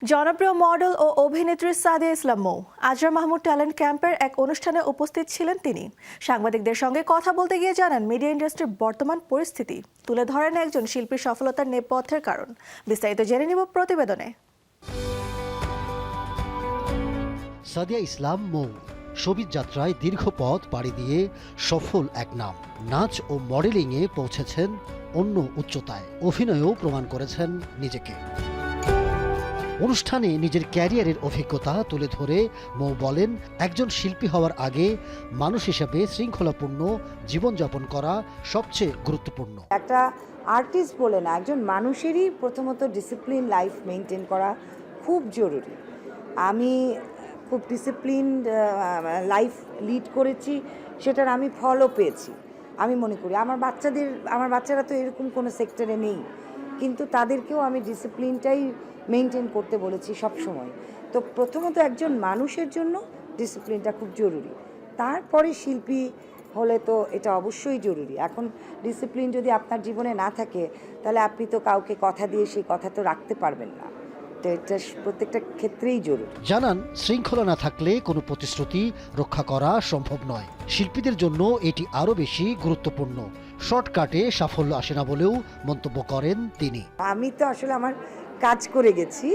জনপ্রিয় মডেল ও অভিনেত্রী সাদিয়া ইসলাম মৌ আজরা মাহমুদ ট্যালেন্ট ক্যাম্পের এক অনুষ্ঠানে উপস্থিত ছিলেন তিনি। সাংবাদিকদের সঙ্গে কথা বলতে গিয়ে জানান মিডিয়া ইন্ডাস্ট্রির বর্তমান পরিস্থিতি, তুলে ধরেন একজন শিল্পীর সফলতার নেপথ্যের কারণ। বিস্তারিত জেনে নিব প্রতিবেদনে। সাদিয়া ইসলাম মৌ সবিজ যাত্রায় দীর্ঘ পথ পাড়ি দিয়ে সফল এক নাম। নাচ ও মডেলিংয়ে পৌঁছেছেন অন্য উচ্চতায়, অভিনয়েও প্রমাণ করেছেন নিজেকে। অনুষ্ঠানে নিজের ক্যারিয়ারের অভিজ্ঞতা তুলে ধরে মৌ বলেন, একজন শিল্পী হওয়ার আগে মানুষ হিসেবে শৃঙ্খলাপূর্ণ জীবনযাপন করা সবচেয়ে গুরুত্বপূর্ণ। একটা আর্টিস্ট বলে না, একজন মানুষেরই প্রথমত ডিসিপ্লিন লাইফ মেনটেন করা খুব জরুরি। আমি খুব ডিসিপ্লিনড লাইফ লিড করেছি, সেটার আমি ফলও পেয়েছি। আমি মনে করি আমার বাচ্চারা তো এরকম কোনো সেক্টরে নেই, কিন্তু তাদেরকেও আমি ডিসিপ্লিনটাই মেনটেন করতে বলেছি সব সময়। তো প্রথমত একজন মানুষের জন্য ডিসিপ্লিনটা খুব জরুরি, তারপরে শিল্পী হলে তো এটা অবশ্যই জরুরি। এখন ডিসিপ্লিন যদি আপনার জীবনে না থাকে, তাহলে আপনি তো কাউকে কথা দিয়ে সেই কথা তো রাখতে পারবেন না। তো এটা প্রত্যেকটা ক্ষেত্রেই জরুরি। জানান, শৃঙ্খলা না থাকলে কোনো প্রতিশ্রুতি রক্ষা করা সম্ভব নয়। শিল্পীদের জন্য এটি আরও বেশি গুরুত্বপূর্ণ। শর্টকাটে সাফল্য আসে না বলেও মন্তব্য করেন তিনি। আমি তো আসলে আমার কাজ করে গেছি,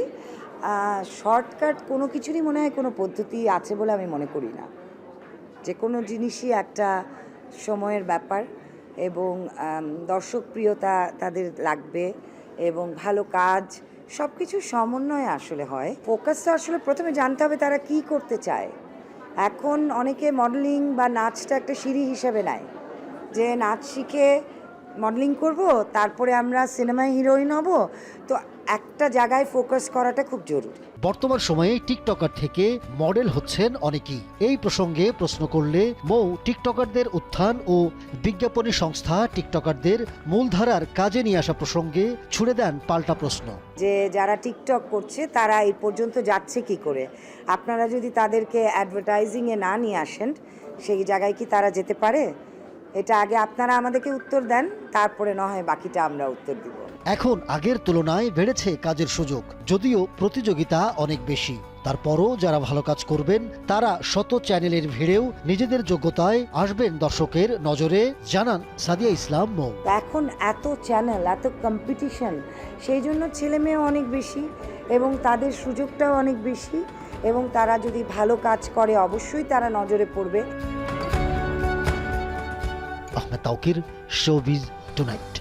শর্টকাট কোনো কিছুরই মনে হয় কোনো পদ্ধতি আছে বলে আমি মনে করি না। যে কোনো জিনিসই একটা সময়ের ব্যাপার, এবং দর্শকপ্রিয়তা তাদের লাগবে, এবং ভালো কাজ সব কিছু সমন্বয়ে আসলে হয়। ফোকাসটা আসলে প্রথমে জানতে হবে তারা কি করতে চায়। এখন অনেকে মডেলিং বা নাচটা একটা সিঁড়ি হিসেবে নেয়, যে নাচ শিখে মডেলিং করব, তারপরে আমরা সিনেমায় হিরোইন হব। তো একটা জায়গায় ফোকাস করাটা খুব জরুরি। বর্তমান সময়ে টিকটকার থেকে মডেল হচ্ছেন অনেকেই। এই প্রসঙ্গে প্রশ্ন করলে মৌ টিকটকারদের উত্থান ও বিজ্ঞাপনী সংস্থা টিকটকারদের মূলধারার কাজে নিয়ে আসা প্রসঙ্গে ছুড়ে দেন পাল্টা প্রশ্ন। যে যারা টিকটক করছে তারা এই পর্যন্ত যাচ্ছে কি করে? আপনারা যদি তাদেরকে অ্যাডভার্টাইজিংয়ে না নিয়ে আসেন, সেই জায়গায় কি তারা যেতে পারে? এটা আগে আপনারা আমাদেরকে উত্তর দেন, তারপরে না হয় বাকিটা আমরা উত্তর দিব। এখন আগের তুলনায় বেড়েছে কাজের সুযোগ, যদিও প্রতিযোগিতা অনেক বেশি। তারপরও যারা ভালো কাজ করবেন তারা শত চ্যানেলের ভিড়েও নিজেদের যোগ্যতায় আসবেন দর্শকের নজরে, জানান সাদিয়া ইসলাম মৌ। এখন এত চ্যানেল, এত কম্পিটিশন, সেই জন্য ছেলে মেয়ে অনেক বেশি এবং তাদের সুযোগটাও অনেক বেশি, এবং তারা যদি ভালো কাজ করে অবশ্যই তারা নজরে পড়বে। Ahmed Tauquir, showbiz tonight.